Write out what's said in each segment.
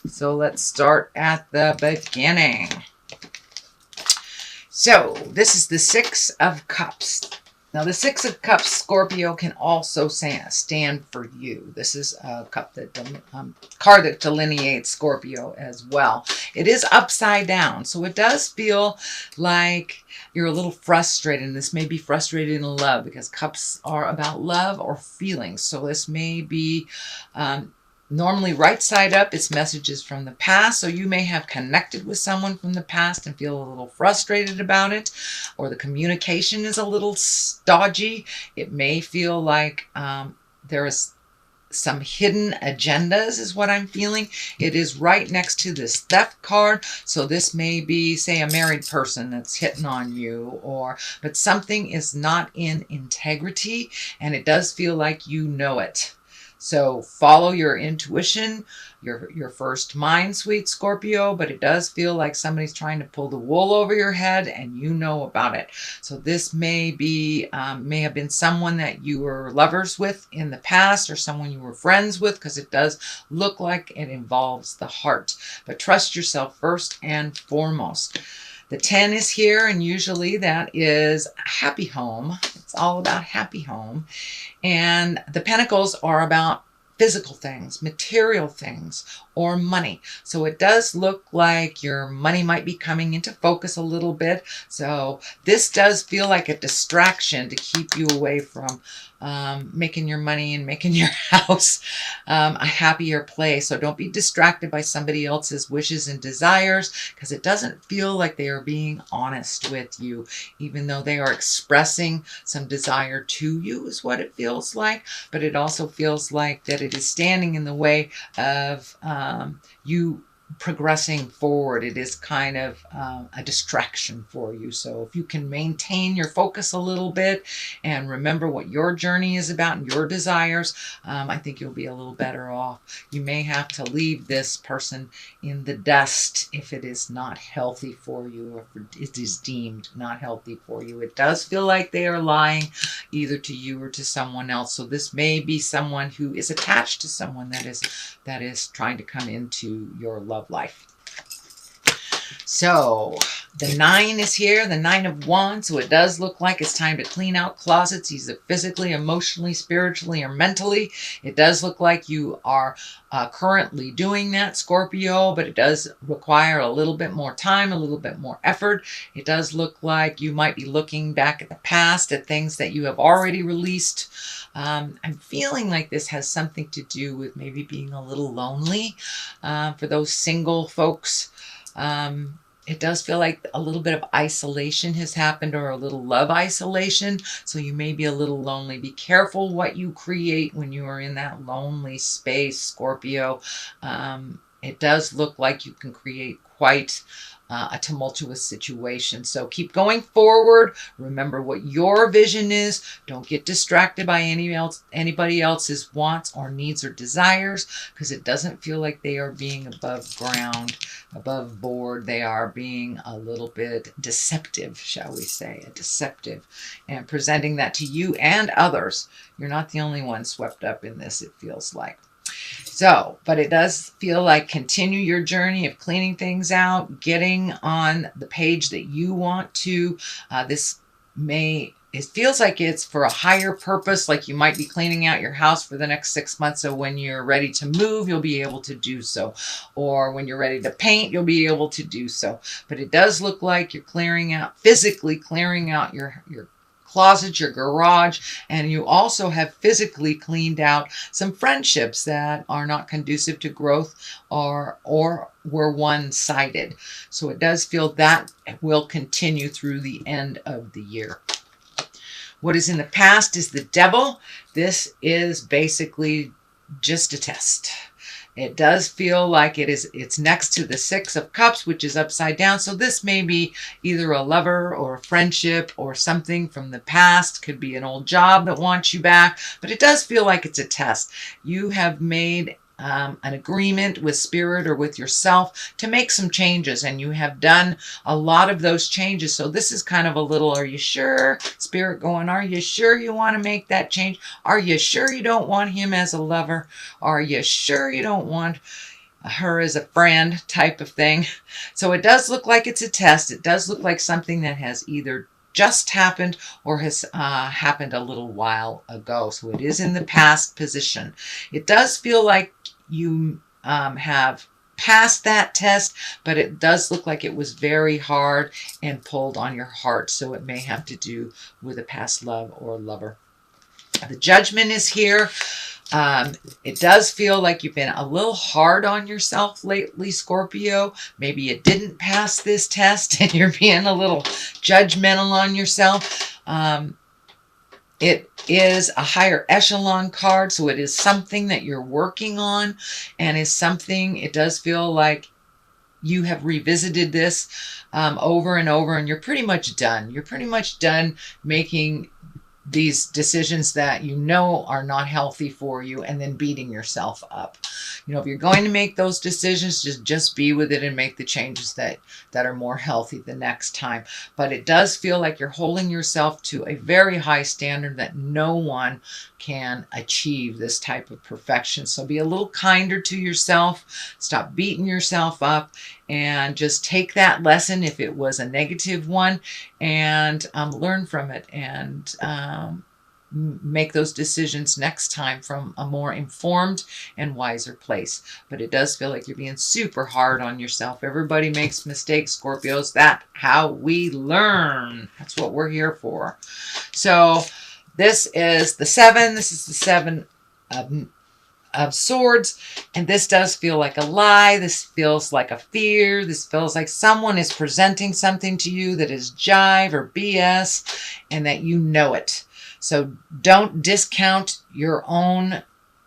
So let's start at the beginning. So this is the Six of Cups. Now, the Six of Cups, Scorpio, can also stand for you. This is a cup that card that delineates Scorpio as well. It is upside down, so it does feel like you're a little frustrated. And this may be frustrated in love because cups are about love or feelings. So this may be normally right side up, it's messages from the past. So you may have connected with someone from the past and feel a little frustrated about it, or the communication is a little stodgy. It may feel like there is some hidden agendas is what I'm feeling. It is right next to this theft card. So this may be, say, a married person that's hitting on you, but something is not in integrity, and it does feel like you know it. So follow your intuition, your first mind, sweet Scorpio, but it does feel like somebody's trying to pull the wool over your head and you know about it. So this may have been someone that you were lovers with in the past, or someone you were friends with, because it does look like it involves the heart. But trust yourself first and foremost. The 10 is here, and usually that is happy home. It's all about happy home. And the pentacles are about physical things, material things, or money. So it does look like your money might be coming into focus a little bit. So this does feel like a distraction to keep you away from making your money and making your house a happier place. So don't be distracted by somebody else's wishes and desires, because it doesn't feel like they are being honest with you, even though they are expressing some desire to you, is what it feels like. But it also feels like that it is standing in the way of you progressing forward. It is kind of a distraction for you. So if you can maintain your focus a little bit and remember what your journey is about and your desires, I think you'll be a little better off. You may have to leave this person in the dust if it is not healthy for you, or if it is deemed not healthy for you. It does feel like they are lying either to you or to someone else. So this may be someone who is attached to someone that is trying to come into your love life. So the 9 is here, the 9 of Wands. So it does look like it's time to clean out closets, either physically, emotionally, spiritually, or mentally. It does look like you are currently doing that, Scorpio, but it does require a little bit more time, a little bit more effort. It does look like you might be looking back at the past, at things that you have already released. I'm feeling like this has something to do with maybe being a little lonely for those single folks. It does feel like a little bit of isolation has happened, or a little love isolation. So you may be a little lonely. Be careful what you create when you are in that lonely space, Scorpio. It does look like you can create quite a tumultuous situation. So keep going forward. Remember what your vision is. Don't get distracted by anybody else's wants or needs or desires, because it doesn't feel like they are being above ground, above board. They are being a little bit deceptive, shall we say, deceptive, and presenting that to you and others. You're not the only one swept up in this, it feels like. So, but it does feel like continue your journey of cleaning things out, getting on the page that you want to. It feels like it's for a higher purpose, like you might be cleaning out your house for the next 6 months. So when you're ready to move, you'll be able to do so. Or when you're ready to paint, you'll be able to do so. But it does look like you're physically clearing out your closet, your garage, and you also have physically cleaned out some friendships that are not conducive to growth, or were one-sided. So it does feel that will continue through the end of the year. What is in the past is the Devil. This is basically just a test. It does feel like it's next to the Six of Cups, which is upside down. So this may be either a lover or a friendship or something from the past. Could be an old job that wants you back. But it does feel like it's a test. You have made an agreement with Spirit or with yourself to make some changes, and you have done a lot of those changes. So this is kind of a little, are you sure? Spirit going, are you sure you want to make that change? Are you sure you don't want him as a lover? Are you sure you don't want her as a friend type of thing. So it does look like it's a test. It does look like something that has either just happened or has happened a little while ago. So it is in the past position. It does feel like you have passed that test, but it does look like it was very hard and pulled on your heart. So it may have to do with a past love or lover. The Judgment is here. It does feel like you've been a little hard on yourself lately, Scorpio. Maybe you didn't pass this test and you're being a little judgmental on yourself. It is a higher echelon card, so it is something that you're working on, and is something, it does feel like you have revisited this over and over, and you're pretty much done. You're pretty much done making these decisions that you know are not healthy for you and then beating yourself up. You know, if you're going to make those decisions, just be with it and make the changes that are more healthy the next time. But it does feel like you're holding yourself to a very high standard that no one can achieve this type of perfection. So be a little kinder to yourself. Stop beating yourself up and just take that lesson if it was a negative one, and learn from it, and make those decisions next time from a more informed and wiser place. But it does feel like you're being super hard on yourself. Everybody makes mistakes, Scorpios. That's how we learn. That's what we're here for. So this is the 7. This is the 7 of Swords, and this does feel like a lie. This feels like a fear. This feels like someone is presenting something to you that is jive or BS, and that you know it. So don't discount your own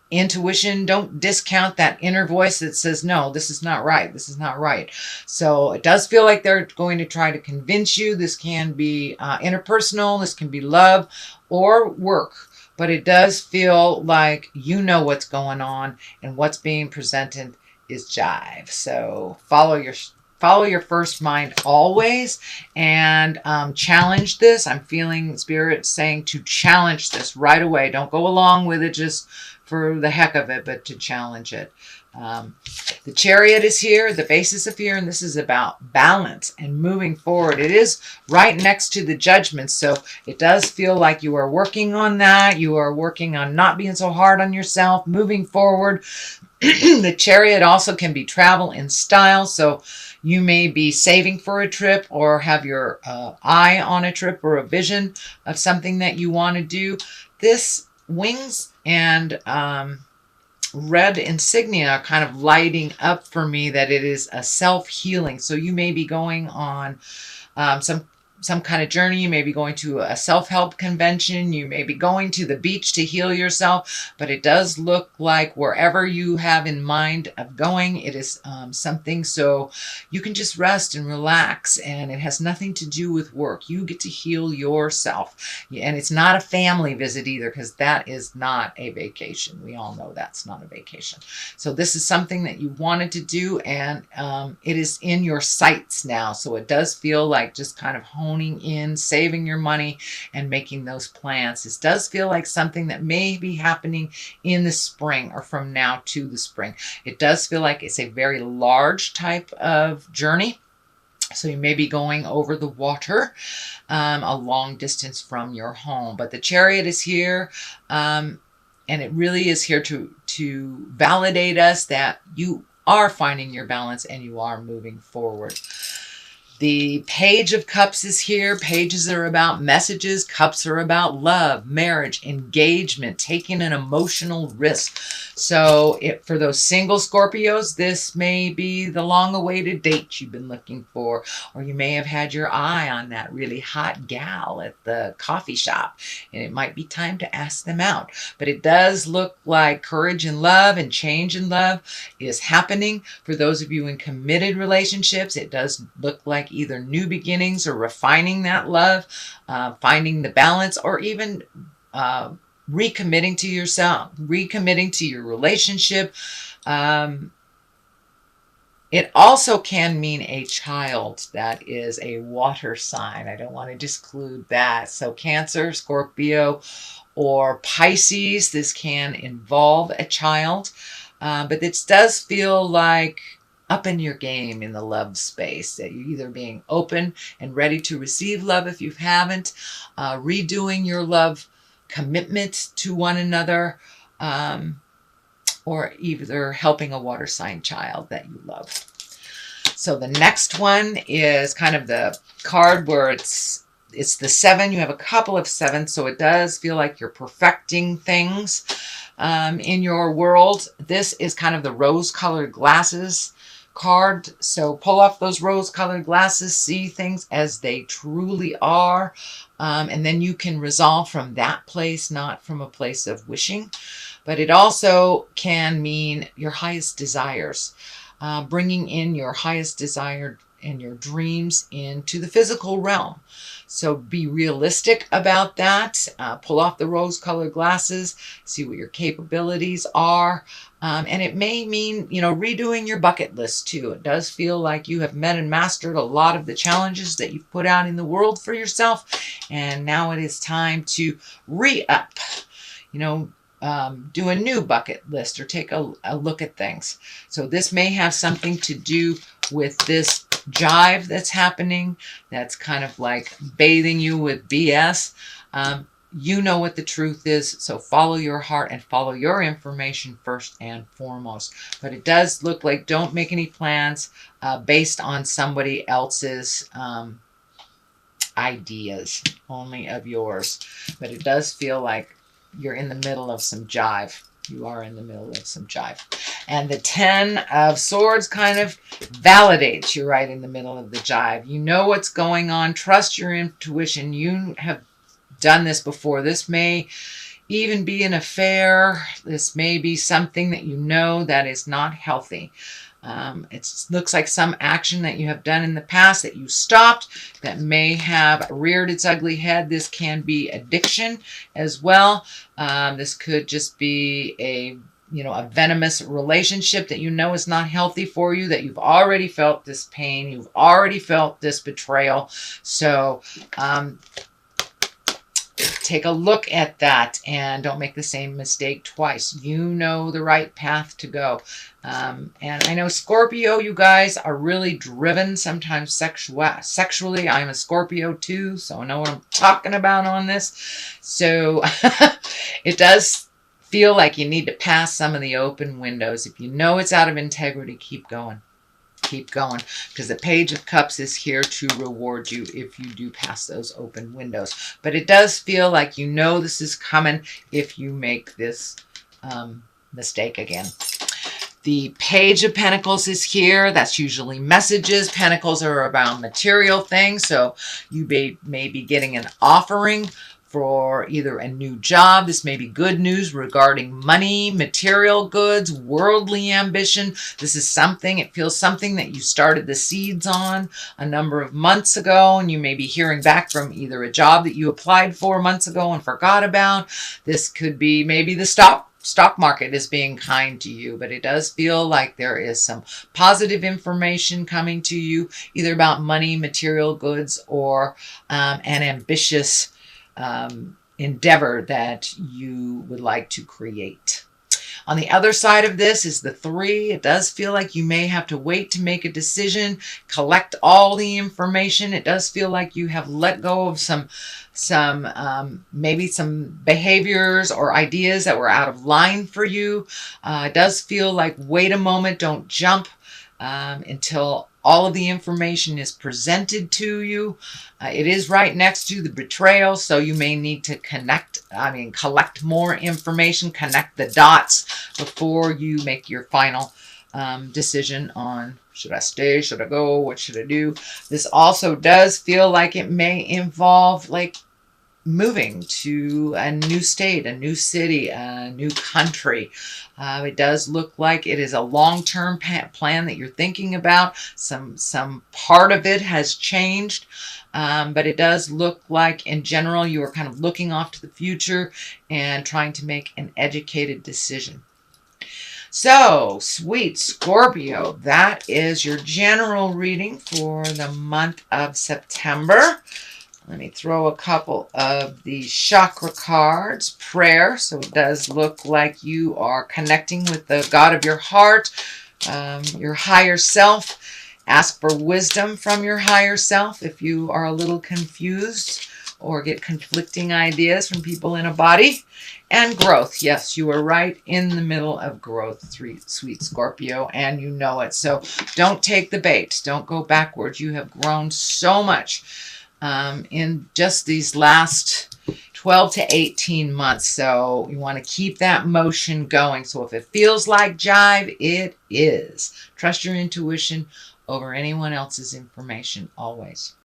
intuition. Don't discount that inner voice that says, no, this is not right. This is not right. So it does feel like they're going to try to convince you. This can be interpersonal. This can be love or work. But it does feel like you know what's going on, and what's being presented is jive. So follow your first mind always, and challenge this. I'm feeling Spirit saying to challenge this right away. Don't go along with it just for the heck of it, but to challenge it. The Chariot is here, the basis of fear, and this is about balance and moving forward. It is right next to the Judgment, so it does feel like you are working on that. You are working on not being so hard on yourself, moving forward. The Chariot also can be travel in style, so you may be saving for a trip or have your eye on a trip or a vision of something that you want to do. This wings and red insignia are kind of lighting up for me that it is a self-healing. So you may be going on some kind of journey. You may be going to a self-help convention. You may be going to the beach to heal yourself. But it does look like wherever you have in mind of going, it is something so you can just rest and relax. And it has nothing to do with work. You get to heal yourself. And it's not a family visit either, because that is not a vacation. We all know that's not a vacation. So this is something that you wanted to do, and it is in your sights now. So it does feel like just kind of honing in, saving your money, and making those plans. This does feel like something that may be happening in the spring or from now to the spring. It does feel like it's a very large type of journey. So you may be going over the water a long distance from your home. But the Chariot is here, and it really is here to validate us that you are finding your balance and you are moving forward. The Page of Cups is here. Pages are about messages. Cups are about love, marriage, engagement, taking an emotional risk. So for those single Scorpios, this may be the long-awaited date you've been looking for. Or you may have had your eye on that really hot gal at the coffee shop, and it might be time to ask them out. But it does look like courage in love and change in love is happening. For those of you in committed relationships, it does look like either new beginnings or refining that love, finding the balance, or even recommitting to yourself, recommitting to your relationship. It also can mean a child that is a water sign. I don't want to disclude that. So Cancer, Scorpio, or Pisces, this can involve a child. But it does feel like up in your game in the love space, that you're either being open and ready to receive love if you haven't, redoing your love commitment to one another, or either helping a water sign child that you love. So the next one is kind of the card where it's the 7. You have a couple of 7s, so it does feel like you're perfecting things in your world. This is kind of the rose-colored glasses card. So pull off those rose-colored glasses, see things as they truly are, and then you can resolve from that place, not from a place of wishing. But it also can mean your highest desires, bringing in your highest desire and your dreams into the physical realm. So be realistic about that. Pull off the rose-colored glasses, see what your capabilities are. And it may mean, redoing your bucket list too. It does feel like you have met and mastered a lot of the challenges that you've put out in the world for yourself. And now it is time to re-up, do a new bucket list or take a look at things. So this may have something to do with this jive that's happening. That's kind of like bathing you with BS. You know what the truth is, so follow your heart and follow your information first and foremost. But it does look like don't make any plans based on somebody else's ideas, only of yours. But it does feel like you're in the middle of some jive. You are in the middle of some jive. And the 10 of Swords kind of validates you right in the middle of the jive. You know what's going on. Trust your intuition. You have done this before. This may even be an affair. This may be something that you know that is not healthy. It looks like some action that you have done in the past that you stopped that may have reared its ugly head. This can be addiction as well. This could just be a venomous relationship that is not healthy for you, that you've already felt this pain. You've already felt this betrayal. So take a look at that and don't make the same mistake twice. You know the right path to go. And I know Scorpio, you guys are really driven sometimes sexually. I'm a Scorpio too, so I know what I'm talking about on this. So it does feel like you need to pass some of the open windows. If you know it's out of integrity, keep going. Keep going, because the Page of Cups is here to reward you if you do pass those open windows. But it does feel like this is coming if you make this mistake again. The Page of Pentacles is here. That's usually messages. Pentacles are about material things, so you may be getting an offering for either a new job. This may be good news regarding money, material goods, worldly ambition. This is it feels something that you started the seeds on a number of months ago, and you may be hearing back from either a job that you applied for months ago and forgot about. This could be maybe the stock market is being kind to you, but it does feel like there is some positive information coming to you, either about money, material goods, or an ambitious endeavor that you would like to create. On the other side of this is the 3. It does feel like you may have to wait to make a decision, collect all the information. It does feel like you have let go of maybe some behaviors or ideas that were out of line for you. It does feel like wait a moment, don't jump until all of the information is presented to you. It is right next to the betrayal, so you may need to collect more information, connect the dots before you make your final decision on should I stay, should I go, what should I do. This also does feel like it may involve moving to a new state, a new city, a new country. It does look like it is a long-term plan that you're thinking about. Some part of it has changed, but it does look like in general you are kind of looking off to the future and trying to make an educated decision. So, sweet Scorpio, that is your general reading for the month of September. Let me throw a couple of the chakra cards. Prayer. So it does look like you are connecting with the God of your heart, your higher self. Ask for wisdom from your higher self if you are a little confused or get conflicting ideas from people in a body. And growth. Yes, you are right in the middle of growth, sweet Scorpio, and you know it. So don't take the bait. Don't go backwards. You have grown so much in just these last 12 to 18 months. So you want to keep that motion going. So if it feels like jive, it is. Trust your intuition over anyone else's information always.